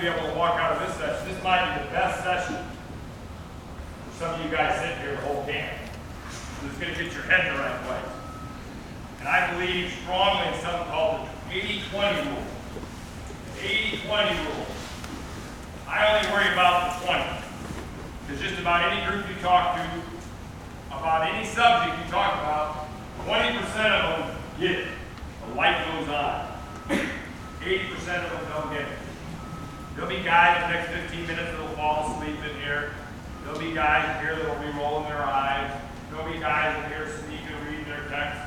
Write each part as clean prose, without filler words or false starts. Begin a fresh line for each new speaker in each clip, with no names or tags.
able to walk out of this session. This might be the best session for some of you guys sitting here the whole camp. It's going to get your head in the right place. And I believe strongly in something called the 80-20 rule. The 80-20 rule. I only worry about the 20. Because just about any group you talk to, about any subject you talk about, 20% of them get it. The light goes on. 80% of them don't get it. There'll be guys in the next 15 minutes that will fall asleep in here. There'll be guys in here that will be rolling their eyes. There'll be guys in here sneaking and reading their text.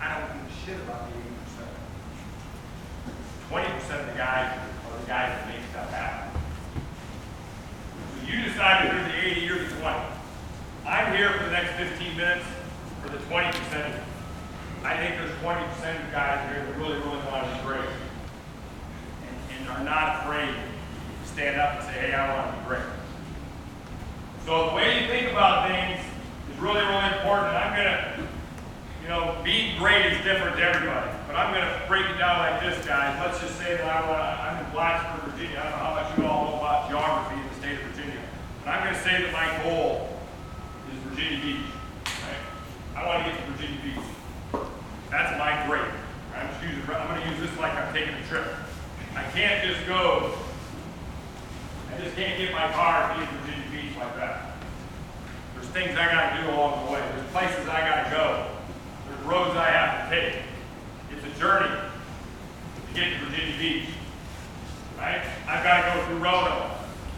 I don't give a shit about the 80%. 20% of the guys are the guys that make stuff happen. So you decide if you're the 80, you're the 20. I'm here for the next 15 minutes for the 20%. I think there's 20% of guys here that really want to be great and are not afraid to stand up and say, hey, I want to be great. So the way you think about things is really, really important. I'm going to, being great is different to everybody. But I'm going to break it down like this, guys. Let's just say that I'm in Blacksburg, Virginia. I don't know how much you all know about geography in the state of Virginia. But I'm going to say that my goal is Virginia Beach. Right? I want to get to Virginia Beach. That's my great. I'm going to use this like I'm taking a trip. I can't just go. I just can't get my car and be in Virginia Beach like that. There's things I got to do along the way. There's places I got to go. There's roads I have to take. It's a journey to get to Virginia Beach. Right? I've got to go through Roanoke.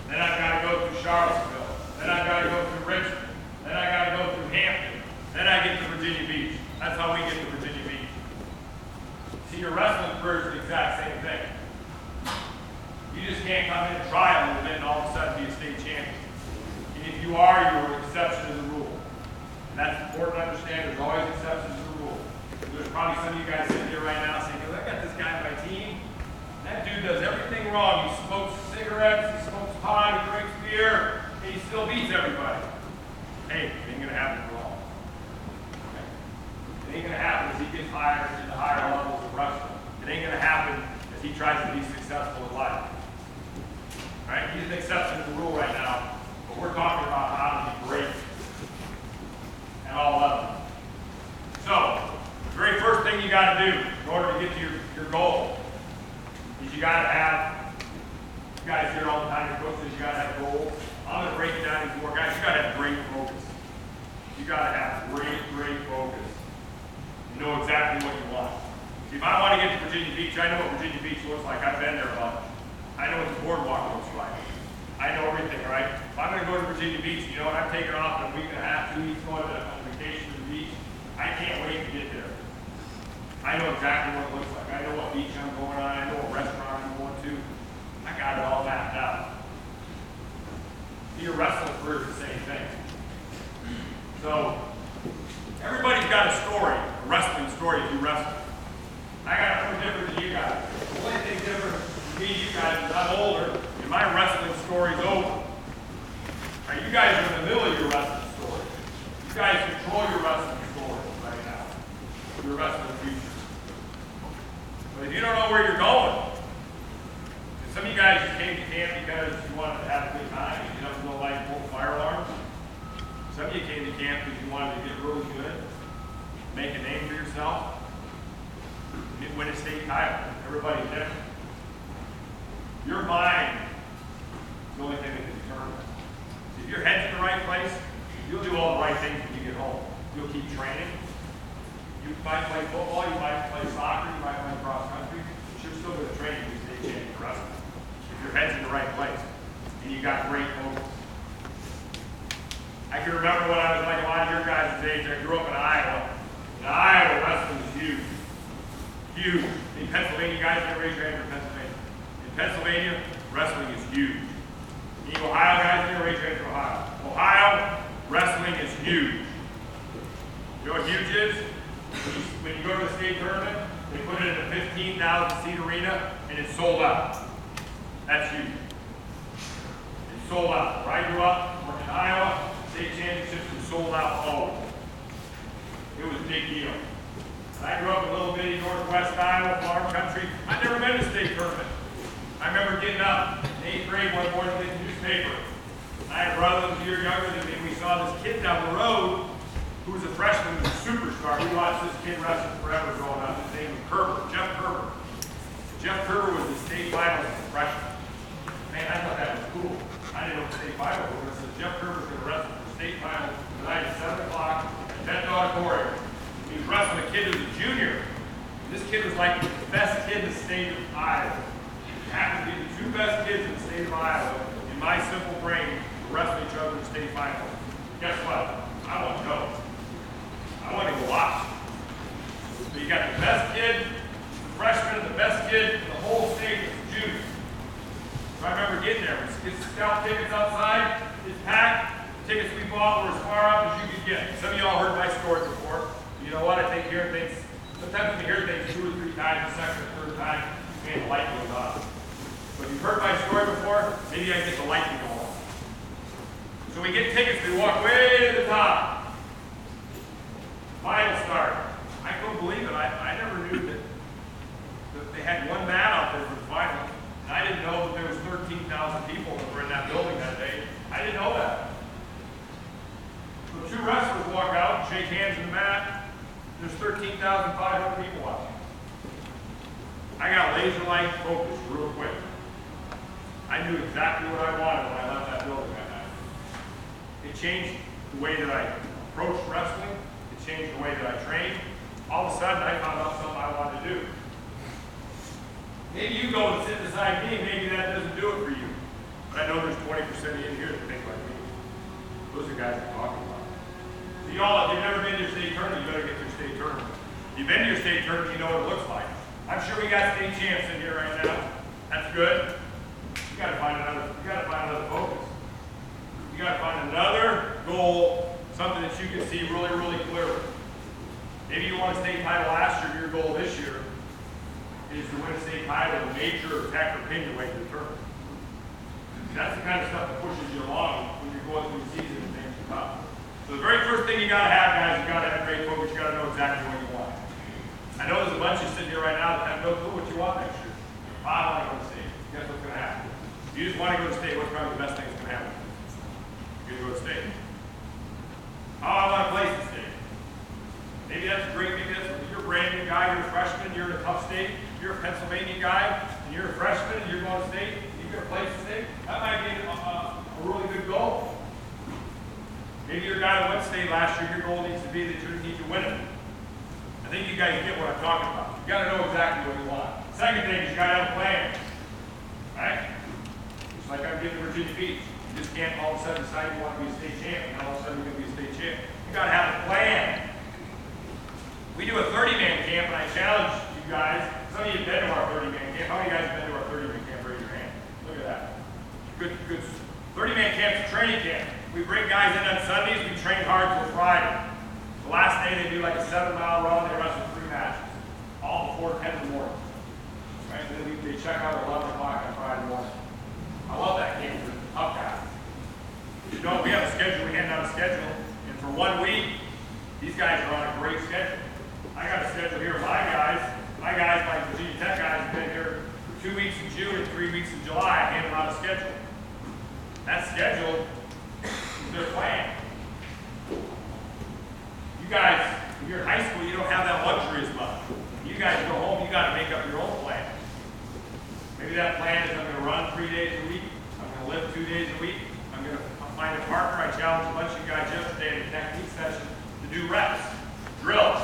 Then I've got to go through Charlottesville. Then I've got to go through Richmond. Then I've got to go through Hampton. Then I get to Virginia Beach. That's how we get to Virginia Beach. See, your wrestling career is the exact same thing. You just can't come in and try a little bit and all of a sudden be a state champion. And if you are, you're an exception to the rule. And that's important to understand. There's always exceptions to the rule. There's probably some of you guys sitting here right now saying, I got this guy on my team. That dude does everything wrong. He smokes cigarettes, he smokes pot, he drinks beer, and he still beats everybody. Hey, it ain't going to happen for long. Okay? It ain't going to happen as he gets higher into higher levels of wrestling. It ain't going to happen as he tries to be successful in life. Right? He's an exception to the rule right now, but we're talking about how to be great at all levels. So, the very first thing you got to do in order to get to your goal is you got to have, you guys hear all the time, your coach says you got to have goals. I'm going to break it down into more. Guys, you got to have great focus. You got to have great focus. You know exactly what you want. See, if I want to get to Virginia Beach, I know what Virginia Beach looks like. I've been there a bunch. I know what the boardwalk looks like. I know everything, right? If I'm going to go to Virginia Beach, you know what? I'm taking off in a week and a half, 2 weeks, going on vacation to the beach. I can't wait to get there. I know exactly what it looks like. I know what beach I'm going on. I know what restaurant I'm going to. I got it all mapped out. Your wrestling career is the same thing. So, everybody's got a story, a wrestling story if you wrestle. I got something different than you guys. The only thing different from me, you guys, is I'm older, and my wrestling story's over. Right, you guys are in the middle of your wrestling story. You guys control your wrestling story right now. Your wrestling future. But if you don't know where you're going, and some of you guys just came to camp because you wanted to have a good time, you don't like full fire alarms. Some of you came to camp because you wanted to get really good, make a name for yourself, win a state title. Everybody's different. Your mind is the only thing that can determine it. So if your head's in the right place, you'll do all the right things when you get home. You'll keep training. You might play football, you might play soccer, you might play cross country, but you're still going to train to be state champion for wrestling. If your head's in the right place and you got great focus. I can remember when I was like a lot of your guys' age, I grew up in Iowa. In Iowa, wrestling was huge. Huge. In Pennsylvania, guys, never raise your hand for Pennsylvania. In Pennsylvania, wrestling is huge. In Ohio, guys, never raise your hand for Ohio. Ohio, wrestling is huge. You know what huge is? When you go to the state tournament, they put it in a 15,000 seat arena and it's sold out. That's huge. It's sold out. Where I grew up, working in Iowa, state championships were sold out always. It was a big deal. I grew up in a little bitty northwest Iowa farm country. I'd never been to a state tournament. I remember getting up 8th grade one morning in the newspaper. I had a brother that was a year younger than me, and we saw this kid down the road who was a freshman, who was a superstar. We watched this kid wrestle forever growing up. His name was Jeff Kerber. Jeff Kerber was the state finalist as a freshman. Man, I thought that was cool. I didn't know what the state final was, but it said Jeff Kerber's going to wrestle for the state final tonight at 7 o'clock at Benton Auditorium. He was wrestling a kid who was a junior. And this kid was like the best kid in the state of Iowa. He happened to be the two best kids in the state of Iowa, in my simple brain, to wrestle each other in the state final. Guess what? I want to go. I want to go watch. So you got the best kid, the freshman, and the best kid in the whole state is the junior. So I remember getting there. We get scout tickets outside. It's packed. Tickets we bought were as far out as you could get. Some of y'all heard my story before. You know what? I think hearing things, sometimes when you hear things 2 or 3 times, the second or third time, man, the light goes on. But if you've heard my story before, maybe I get the light to go on. So we get tickets. We walk way to the top. Final start. I couldn't believe it. I never knew that they had one mat out there for the final. And I didn't know that there was 13,000 people that were in that building that day. I didn't know that. So 2 wrestlers walk out and shake hands in the mat. There's 13,500 people watching. I got laser light focused real quick. I knew exactly what I wanted when I left that building that night. It changed the way that I approached wrestling. It changed the way that I trained. All of a sudden, I found out something I wanted to do. Maybe you go and sit beside me, maybe that doesn't do it for you. But I know there's 20% of you in here that think like me. Those are the guys we're talking about. So y'all, if you've never been to your state tournament, you better get to your state tournament. If you've been to your state tournament, you know what it looks like. I'm sure we got state champs in here right now. That's good. You gotta find another focus. You gotta find another goal, something that you can see really, really clearly. Maybe you won a state title last year, your goal this year is to win a state title in major or tech or pinion weight to the tournament. That's the kind of stuff that pushes you along when you're going through the season and things are tough. So the very first thing you gotta have, guys, you gotta have great focus, you gotta know exactly what you want. I know there's a bunch of sitting here right now that have no clue what you want next year. I want to go to state. Guess what's gonna happen? If you just want to go to state, what's probably the best thing that's gonna happen? You're gonna go to state. Oh, I want to place in state. Maybe that's great, maybe that's, you're a brand new guy, you're a freshman, you're in a tough state, you're a Pennsylvania guy, and you're a freshman, and you're going to state, you're going to place in state. That might be a really good goal. Maybe you're a guy that went state last year, your goal needs to be that you need to win it. I think you guys get what I'm talking about. You got to know exactly what you want. Second thing is you got to have a plan. Right? Just like I'm getting to Virginia Beach. You just can't all of a sudden decide you want to be a state champion, and all of a sudden you're going to be a state champion. You got to have a plan. We do a 30-man camp, and I challenge you guys. Some of you have been to our 30-man camp. How many guys have been to our 30-man camp? Raise your hand. Look at that. Good. 30-man camp's a training camp. We bring guys in on Sundays. We train hard till Friday. The last day they do like a 7-mile run. They wrestle 3 matches, all before 10 in the morning. Right? And then they check out at 11 o'clock on Friday morning. I love that camp. It's tough guys. You know, we have a schedule. We hand out a schedule, and for 1 week, these guys are on a great schedule. I got a schedule here of my guys, my Virginia Tech guys have been here for 2 weeks in June and 3 weeks in July. I hand them out a schedule. That schedule is their plan. You guys, when you're in high school, you don't have that luxury as much. You guys go home, you got to make up your own plan. Maybe that plan is I'm going to run 3 days a week. I'm going to lift 2 days a week. I'm going to find a partner. I challenged a bunch of you guys yesterday in the technique session to do reps, drills.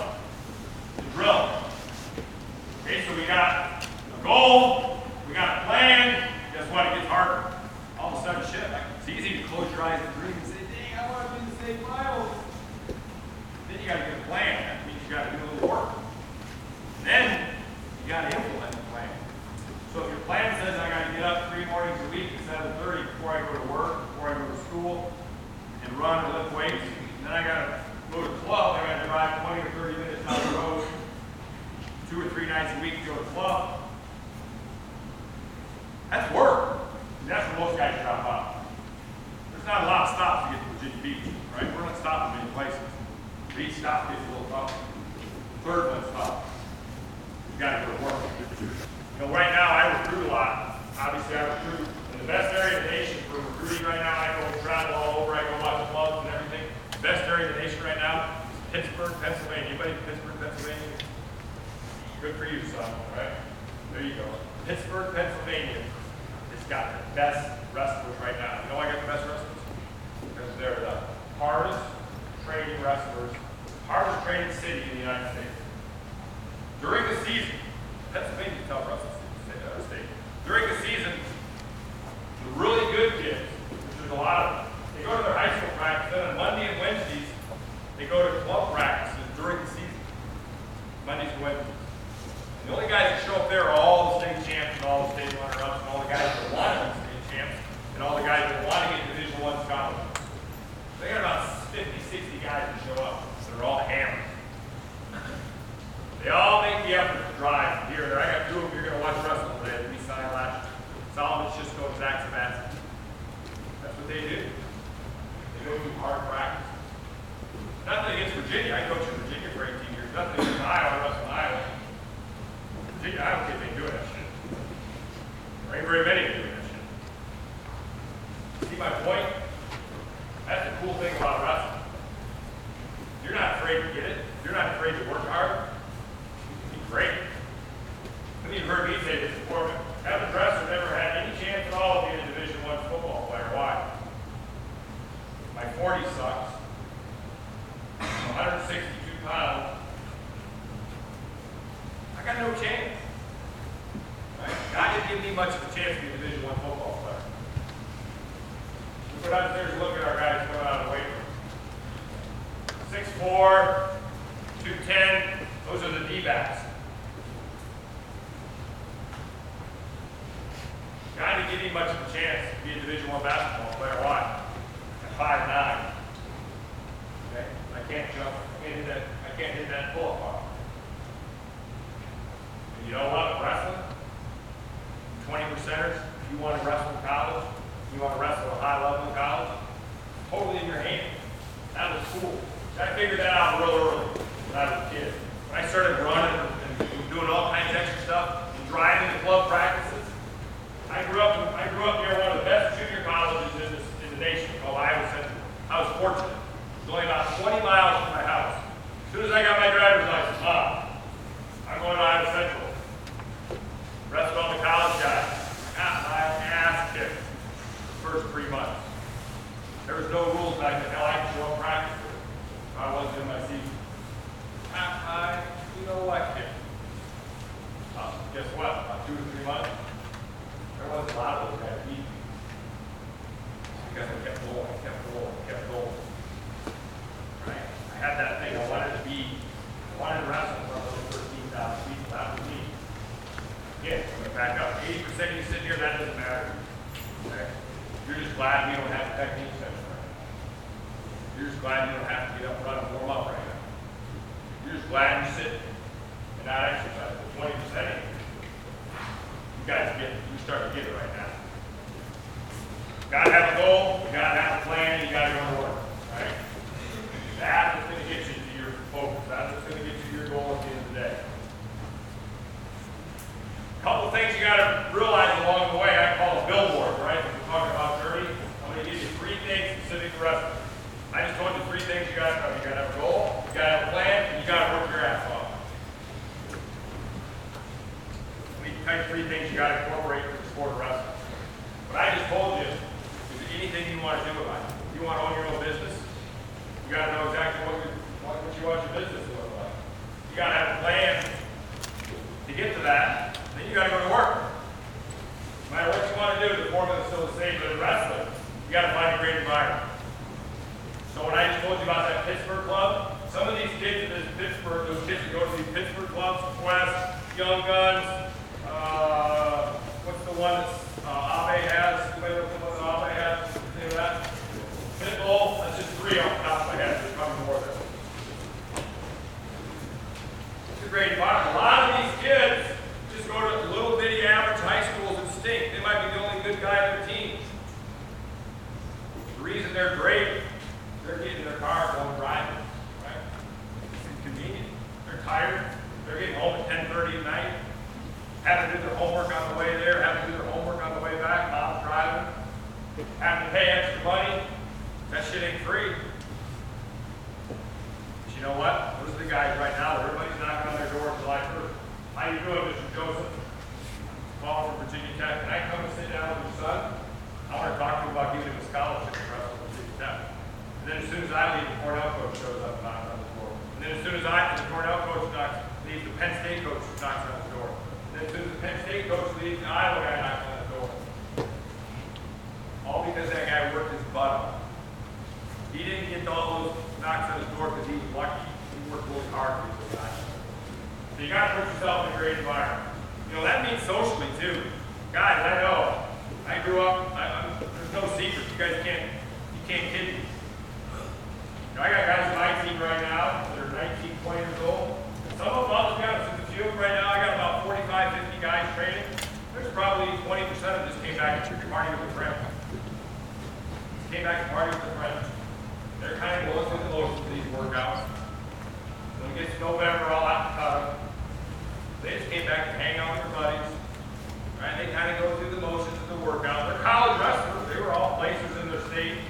Okay, so we got a goal, we got a plan. Guess what? It gets harder. All of a sudden, shit, it's easy to close your eyes and dream and say, dang, I want to be in the state finals. Then you got to get a plan. That means you got to do a little work. Then you got to implement the plan. So if your plan says I got to get up 3 mornings a week at 7:30 before I go to work, before I go to school, and run or lift weights, and then I got to go to the club, I got to drive 20 or 30 minutes down the road 2 or 3 nights a week to go to the club. That's work. And that's where most guys drop out. There's not a lot of stops to get to Virginia Beach, right? We're not stopping many places. The each stop gets a little tough. The third one stop. You've got to go to work. You know, right now I recruit a lot. Obviously I recruit in the best Good for you, son, all right? There you go. Pittsburgh, Pennsylvania has got the best wrestlers right now. You know why I got the best wrestlers? Because they're the hardest training wrestlers, hardest training city in the United States. During the season, Pennsylvania's a tough wrestling state. During the season, the really good kids, which there's a lot of them, they go to their high school practice, then on Monday and Wednesdays, they go to club practices during the season. Mondays and Wednesdays. And the only guys that show up there are all the state champs and all the state runner-ups and all the guys that want to be state champs and all the guys that want to get Division I scholarships. They got about 50, 60 guys that show up. So they're all hammered. They all make the effort to drive here and there. I got two of them you're going to watch wrestle today that we signed last year. Solomon Shisco and Zach Sabatsky. That's what they do. They go through hard practice. Nothing against Virginia. I coached in Virginia for 18 years. Nothing against Iowa. I wrestled in Iowa. Virginia, I don't think they do that shit. There ain't very many doing that shit. See my point? That's the cool thing about wrestling. You're not afraid to get it. You're not afraid to work hard. You're great. I mean, you've heard me say this before, but Evan Dresser never had any chance at all of being a Division I football player. Why? My 40 sucks. I'm 162 pounds. I got no chance. Right? God didn't give me much of a chance to be a Division I football player. We put out there to look at our guys coming out of the weight room. 6'4", 210, those are the D-backs. God didn't give me much of a chance to be a Division I basketball player. Why? At 5'9". Okay? I can't jump. I can't hit that pull-up. And you know what? Wrestling, 20%ers, if you want to wrestle in college, you want to wrestle at a high level in college, totally in your hands. That was cool. I figured that out real early when I was a kid. When I started running and doing all kinds of extra stuff and driving to club practices, I grew up near one of the best junior colleges in the nation called Iowa Central. I was fortunate. It was only about 20 miles from my house. As soon as I got my driver's license, Mom, I'm going to Iowa Central. Rest of all the college guys got my ass kicked the first 3 months. There was no rules back then. Hell, I could show up practice if I wasn't in my season. You know what? Guess what? About 2 to 3 months, there wasn't a lot of those guys beat me. Because I kept going. Right? I had that thing. I wanted to wrestle in front of 13,000 people. That was me. Again, I'm going to back up. 80% of you sitting here, that doesn't matter. Okay? You're just glad we don't have the technique session right now. You're just glad you don't have to get up, run, and warm up right now. You're just glad you sit and not exercise. But 20% of you guys you start to get it right now. You got to have a goal, you got to have a plan, you got to go to work. Right? That's what's going to get you to your focus. That's what's going to get you to your goal at the end of the day. A couple of things you got to realize along the way, I call it billboards, right? When we're talking about journey, I'm going to give you 3 things specific to wrestling. I just told you 3 things you got to know. You got to have a goal, you got to have a plan, and you got to work your ass off. Let me tell you 3 things you got to incorporate for the sport of wrestling. What I just told you is anything you want to do about it. If you want to own your own business, you got to know exactly what you want your business to look like. You got to have a plan to get to that. Then you got to go to work. No matter what you want to do, the formula is still the same, but in wrestling, you got to find a great environment. So when I just told you about that Pittsburgh club, some of these kids in Pittsburgh, those kids that go to these Pittsburgh clubs, Quest, Young Guns, what's the one that Abe has? Anybody know what Abe has? Any of that? Pitbull, that's just 3 off the top of my head. There's probably more there. It's a great environment. A lot of these kids just go to little bitty average high schools and stink. They might be the only good guy on their team. The reason they're great, they're getting in their car going driving. Right? It's inconvenient. They're tired. They're getting home at 10:30 at night. Having to do their homework on the way there, having to do their homework on the way back, mom's driving. Having to pay extra money. That shit ain't free. But you know what? Those are the guys right now that everybody's knocking on their door July 1st. How you doing, Mr. Joseph? Paul from Virginia Tech. Can I come and sit down with your son? I want to talk to you about giving him a scholarship to wrestle at Virginia Tech. And then as soon as I leave, the Cornell coach shows up and knocks on the door. And then as soon as the Cornell coach leaves, the Penn State coach knocks on the door. And then as soon as the Penn State coach leaves, the Iowa guy knocks on the door. All because that guy worked his butt off. He didn't get all those knocks on his door because he was lucky. He worked really hard to get those knocks. So you got to put yourself in a great environment. You know, that means socially too. Guys, I know. I grew up, there's no secret. You guys can't kid me. You know, I got guys on my team right now that are 19, 20 years old. Some of them, I'll just be honest with you, right now I got about 45, 50 guys training. There's probably 20% of them just came back to party with a friend. Came back to party with a friend. They're kind of going through the motions of these workouts. When it gets to November, all out to cut them. They just came back to hang out with their buddies. Right? They kind of go through the motions of the workout. They're college wrestlers. They were all placers in their state.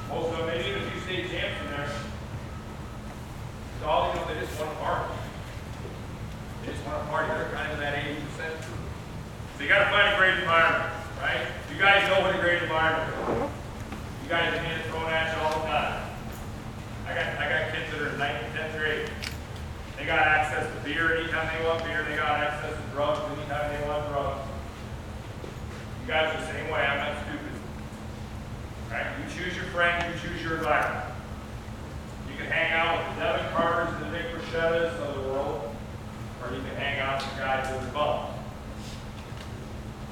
Most of them, maybe even a few state champs in there. It's all, you know, they just want to party. They just want to party. They're kind of in that 80%. So you got to find a great environment, right? You guys know what a great environment is. You guys are being thrown at you all the time. I got kids that are in 9th and 10th grade. They got access to beer anytime they want beer. They got access to drugs anytime they want drugs. You guys are the same way. I'm not stupid. Right? You choose your friends. You choose your environment. You can hang out with the Devin Carters and the Nick Brachettas of the world, or you can hang out with the guys with the bums.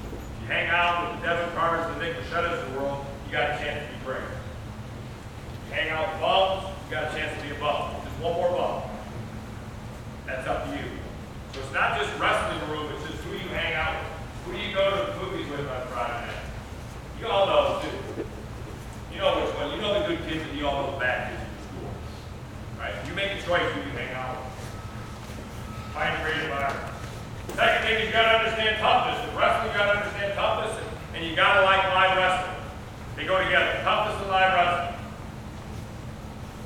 If you hang out with the Devin Carters and the Nick Brachettas of the world, you got a chance to be great. If you hang out with bums, you got a chance to be a bum. Just one more bum. That's up to you. So it's not just wrestling room, it's just who you hang out with. Who do you go to the movies with on Friday night? You all know too. You know which one. You know the good kids and you all know the bad kids in the school. Right? You make a choice who you hang out with. Find a great environment. Second thing is you got to understand toughness. In wrestling, you got to understand toughness, and you got to like live wrestling. They go together. Toughness and live wrestling.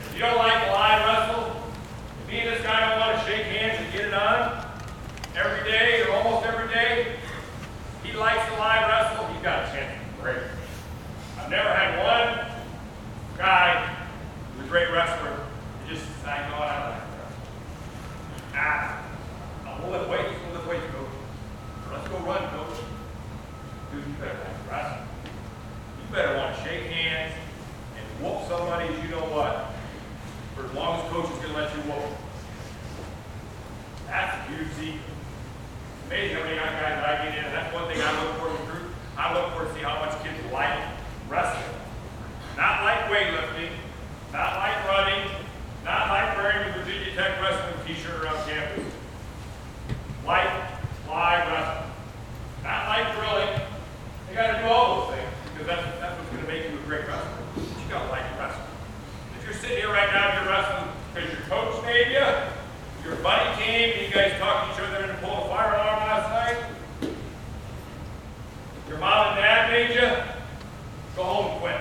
If you don't like live wrestle, if me and this guy don't want to shake hands and get it on every day or almost every day, he likes to live wrestle, he's got a chance to be great. I've never had one guy who's a great wrestler who just decided, no, I don't like wrestling. We'll lift weights, coach. Or let's go run, coach. Dude, you better like wrestling. You better want to shake hands and whoop somebody, you know what, for as long as coach is going to let you whoop. That's a huge secret. It's amazing how many young guys that I get in, and that's one thing I look for in the group. I look for to see how much kids like wrestling. Not like weightlifting, not like running, not like wearing a Virginia Tech wrestling t-shirt around campus. Like live wrestling. Not like drilling. You got to do all those things because that's what's going to make you a great wrestler. But you got to like wrestling. If you're sitting here right now, you're wrestling because your coach made you, your buddy came, and you guys talked to each other and pulled a fire alarm last night. Your mom and dad made you. Go home and quit.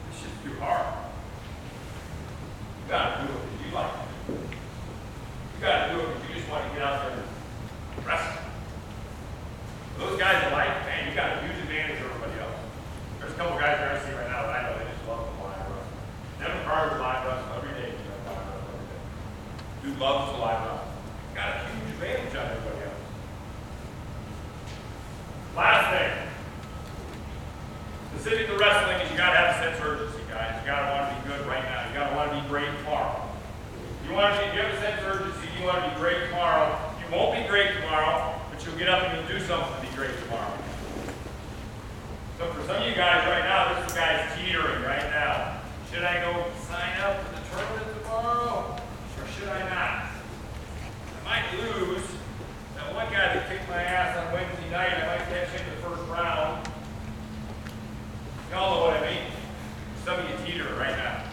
This shit's too hard. You got to do it because you like it. You got to do it because you just want to get out there and wrestle. Those guys that like, man, you got a huge advantage over everybody else. There's a couple guys that I see right now that I know they just love the live wrestling. Devin Carter live wrestling every day. Dude loves the live wrestling. Got a huge advantage on everybody else. Last thing, specific to wrestling is you got to have a sense of urgency, guys. You got to want to be good right now. You got to want to be great tomorrow. You have a sense of urgency, you want to be great tomorrow. You won't be great tomorrow, but you'll get up and you'll do something to be great tomorrow. So for some of you guys right now, this guy's teetering right now. Should I go sign up for the tournament tomorrow? Or should I not? I might lose. That one guy that kicked my ass on Wednesday night, I might catch him in the first round. Y'all know what I mean. Some of you teetering right now.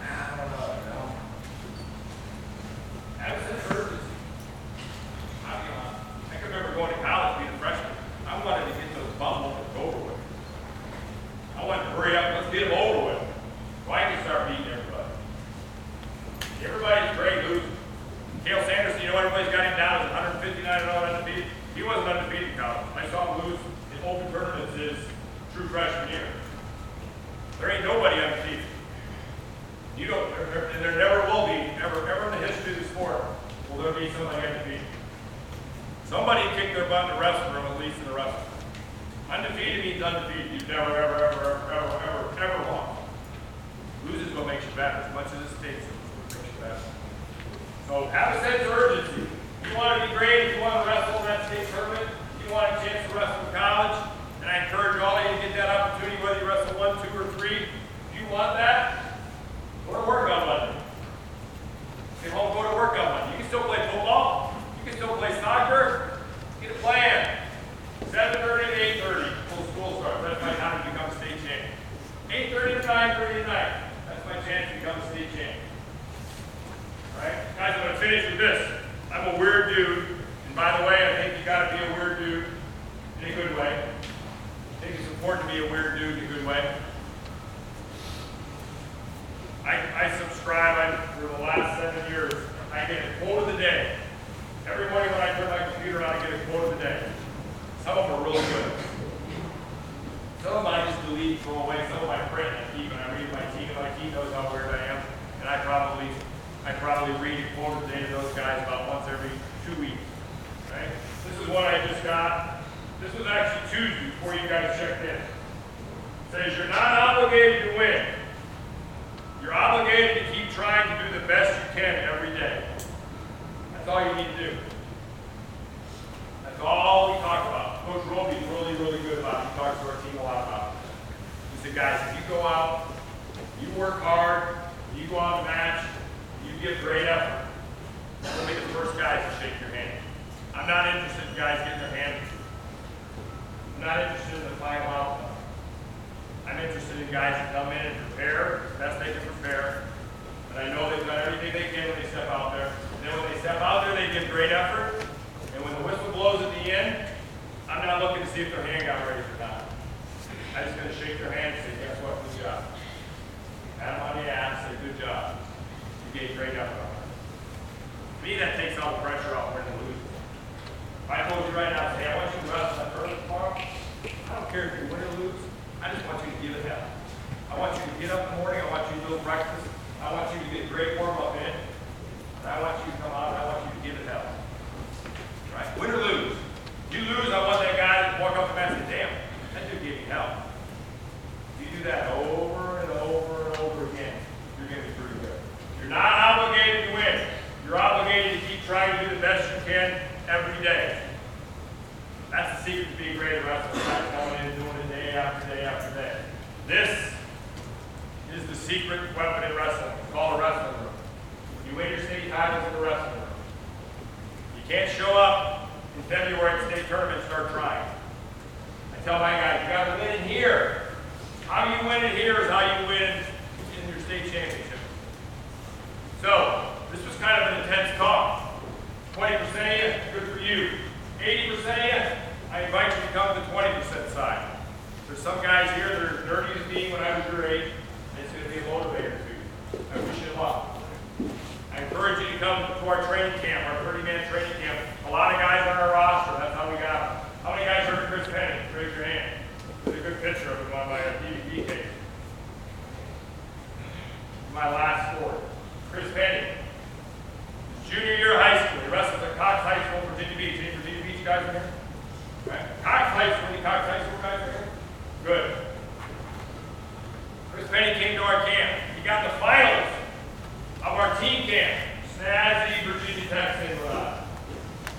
I don't know. Have a sense of urgency. I can remember going to college, being a freshman. I wanted to get those bumps over with. I wanted to hurry up, let's get them over with. So I can start being 59-0 undefeated. He wasn't undefeated in college. I saw him lose in open tournaments his true freshman year. There ain't nobody undefeated. You don't, and there never will be, ever in the history of the sport, will there be somebody undefeated. Somebody kicked their butt in the wrestling room, at least in the wrestling room. Undefeated means undefeated. You've never, ever lost. Losing is what makes you better. As much as it takes, it's what makes you better. So have a sense of urgency. If you want to be great, if you want to wrestle in that state tournament, if you want a chance to wrestle in college, and I encourage all of you to get that opportunity, whether you wrestle 1, 2, or 3. If you want that, go to work on Monday. Get home, go to work on Monday. You can still play football. You can still play soccer. Get a plan. 7:30 to 8:30, full school starts. That's my time to become a state champion. 8:30 to 9:30 at night. That's my chance to become a state champion. All right? Guys, I'm going to finish with this. I'm a weird dude. And by the way, I think you got to be a weird dude in a good way. I think it's important to be a weird dude in a good way. I subscribe for the last 7 years. I get a quote of the day. Every morning when I turn my computer on, I get a quote of the day. Some of them are really good. Some of them I just delete, throw away. Some of them I print and I keep, and I read my team, and my team knows how weird I am. And I probably read a quote of the day to those guys about once every 2 weeks. Right? This is one I just got. This was actually Tuesday before you guys checked in. It says you're not obligated to win. You're obligated to keep trying to do the best you can every day. That's all you need to do. That's all we talk about. Coach Roby's really, really good about it. He talks to our team a lot about it. He said, guys, if you go out, you work hard, you go out and match, you give great effort, we'll be the first guys to shake your hand. I'm not interested in guys getting their hand. I'm not interested in the final outcome. I'm interested in guys that come in and prepare as best they can prepare. And I know they've done everything they can when they step out there. And then when they step out there, they give great effort. And when the whistle blows at the end, I'm not looking to see if their hand got raised or not. I'm just going to shake their hand and say, guess what, good job. Pat them on the ass, say, good job. You gave great effort on it. To me, that takes all the pressure off winning and losing. If I told you right now, hey, I want you to wrestle that early tomorrow, I don't care if you win or lose. I just want you to give it hell. I want you to get up in the morning. I want you to do breakfast. I want you to get a great warm-up in. And I want you to come out and I want you to give it hell. Right? Win or lose. You lose, I want that guy to walk up the mat and say, damn, that dude gave me hell. If you do that over and over and over again, you're going to be pretty good. You're not obligated to win. You're obligated to keep trying to do the best you can every day. That's the secret to being great at wrestling. Guys coming in and doing it day after day after day. This is the secret weapon in wrestling. It's called a wrestling room. You win your state titles in the wrestling room. You can't show up in February at state tournament and start trying. I tell my guys, you got to win in here. How you win in here is how you win in your state championship. So, this was kind of an intense talk. 20% of you, good for you. 80% of you, I invite you to come to the 20% side. There's some guys here that are as dirty as me when I was your age, and it's going to be a motivator to you. I wish you luck. I encourage you to come to our training camp, our 30-man training camp. A lot of guys on our roster, that's how we got them. How many guys heard of Chris Penny? Raise your hand. There's a good picture of him on my DVD tape. My last sport. Chris Penny. His junior year of high school. He wrestles at Cox High School, Virginia Beach. Any Virginia Beach guys in here? Right. Cox High School. Any Cox High School guys in here? Good. Chris Penny came to our camp. He got the finals of our team camp. Snazzy Virginia Tech St.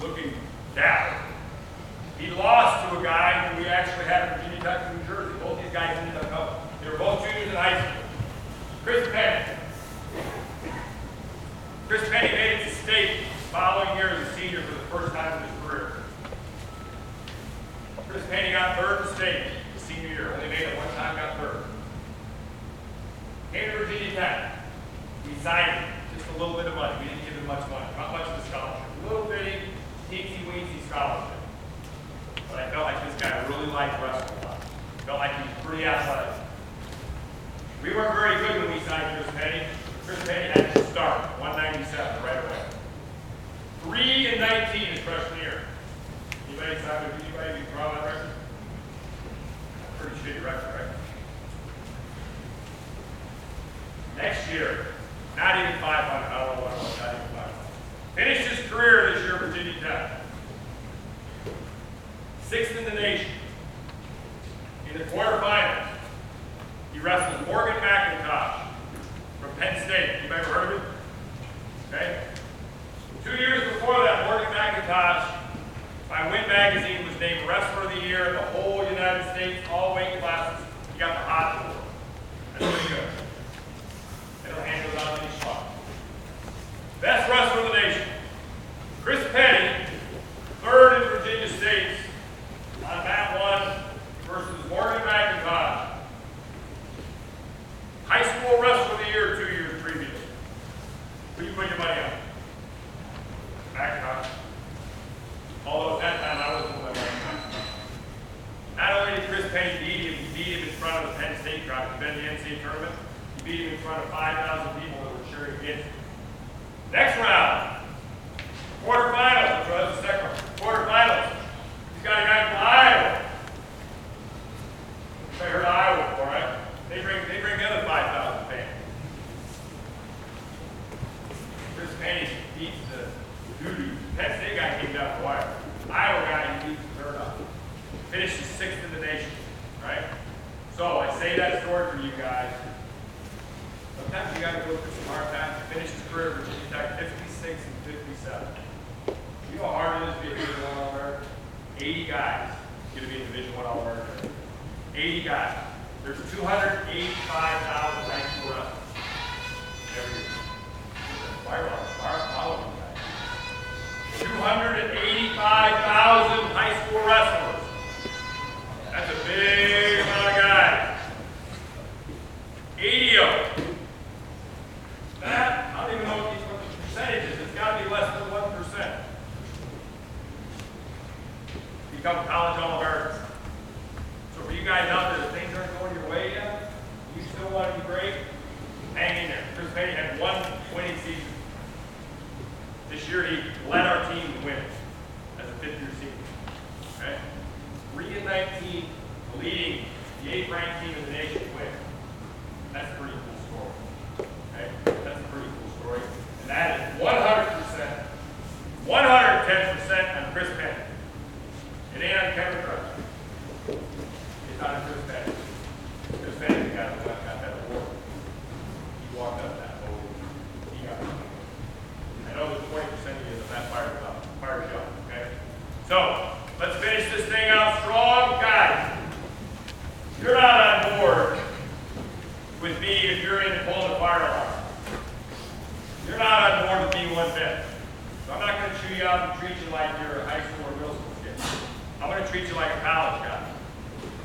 Looking dapper. He lost to a guy who we actually had at Virginia Tech in New Jersey. Both these guys ended up coming. They were both juniors in high school. Chris Penny. Chris Penny made it to state the following year as a senior for the first time in his career. Chris Penny got third in state his senior year. Only made it one time, got third. Came to Virginia Tech. We signed him. Just a little bit of money. We didn't give him much money. Not much of a scholarship. A little bitty, teensy-weensy scholarship. But I felt like this guy really liked wrestling a lot. Felt like he was pretty athletic. We weren't very good when we signed Chris Penny. Chris Penny had to start 197 right away. 3 and 19 his freshman year. say, Simon, did anybody be proud of that record? Pretty shitty record, right? Next year, not even 500. I don't know what I want, not even 500. Finished his career this year at Virginia Tech. 6th in the nation. In the quarterfinals, he wrestled Morgan McIntosh from Penn State. You've ever heard of him? Okay. 2 years before that, Morgan McIntosh, by Win Magazine, was named Wrestler of the Year in the whole United States, all weight classes. He got the hot award. That's pretty good. They don't hand those out to any schmuck. Best wrestler of the nation. Chris Petty, 3rd in Virginia State on mat 1 versus Morgan McIntosh. High school wrestler of the year 2 years previous. Who you put your money on? McIntosh. Although at that time I wasn't putting my money on. Not only did Chris Petty beat him, he beat him in front of the Penn State crowd. He's been in the NCAA tournament. He beat him in front of 5,000 people that were cheering against him. Next round. Quarterfinals. That's the second one. Quarterfinals. He's got a guy from Iowa. I heard of Iowa before, right? They bring the other 5,000 fans. Chris Petty beats the doo-doo. Penn State guy came down the wire. Iowa guy, he beats the 3rd up. Finished 6th in the nation, right? So I say that story for you guys. Sometimes you got to go through some hard times. He finished his career at Virginia Tech 56 and 57. You know how hard it is to be a Division I All-American? 80 guys going to be a Division I All-American. 80 guys. There's 285,000 high school wrestlers every year. Follow me, guys. 285,000 high school wrestlers. That's a big amount of guys. 80 of them. That, I don't even know what the percentage is. It's got to be less than 1%. Become college All-Americans. So for you guys out there, if things aren't going your way yet, you still want to be great, hang in there. Chris Petty had 1 winning season. This year he led our team to win as a 5th-year senior. Okay? 3-19, leading the 8th-ranked team in the nation to win. That's a pretty cool story. Okay? That's a pretty cool story. And that is 100%, 110% on Chris Petty. It ain't on Kevin Crutch. It's on Chris Petty. Chris Petty got that award. He walked up that pole. He got it. I know there's 20% of you that fired you up. Okay? So, let's finish this thing out strong. Guys, you're not on board with me if you're into pulling a fire alarm. You're not on board with me one bit. So I'm not going to chew you out and treat you like you're a high school or middle school kid. I'm going to treat you like a college guy.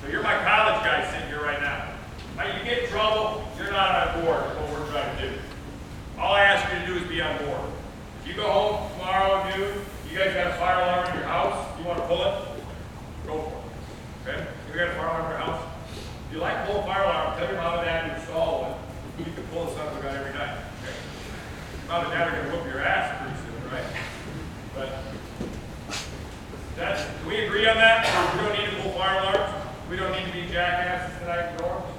So you're my college guy sitting here right now. Now you get in trouble, you're not on board with what we're trying to do. All I ask you to do is be on board. If you go home tomorrow and you guys got a fire alarm in your house, you want to pull it, go for it. Okay? If you got a fire alarm in your house, if you like pulling a fire alarm, tell your mom and dad to install one. You can pull this up with every night. Okay? Your mom and dad are going to whoop your ass pretty soon, right? But can we agree on that? We don't need to pull fire alarms. We don't need to be jackasses tonight in dorms.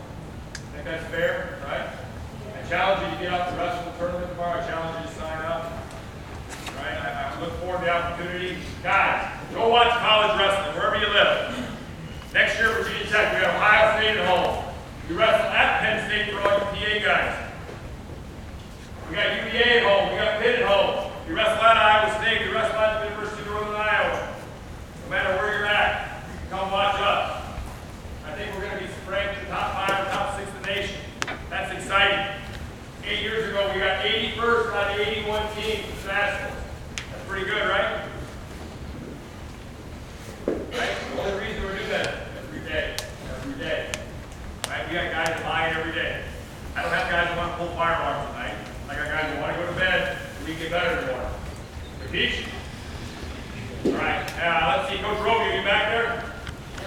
I think that's fair, right? I challenge you to get out to the wrestling tournament tomorrow. I challenge you to sign up. Right? I look forward to the opportunity. Guys, go watch college wrestling wherever you live. Next year, Virginia Tech, we got Ohio State at home. We wrestle at Penn State for all you PA guys. We got UVA at home. We got Pitt at home. We wrestle at Iowa State. We wrestle at the University of Northern Iowa. No matter where you're at, you can come watch us. I think we're going to be ranked in the top 5 or top 6 in the nation. That's exciting. 8 years ago, we got 81st out of 81 teams in nationals. That's pretty good, right? Right? The only reason we're doing that every day. Right? We got guys that buy it every day. I don't have guys that want to pull fire alarms tonight. I got guys that want to go to bed so we can get better tomorrow. We teach. All right. Let's see, Coach Rowe.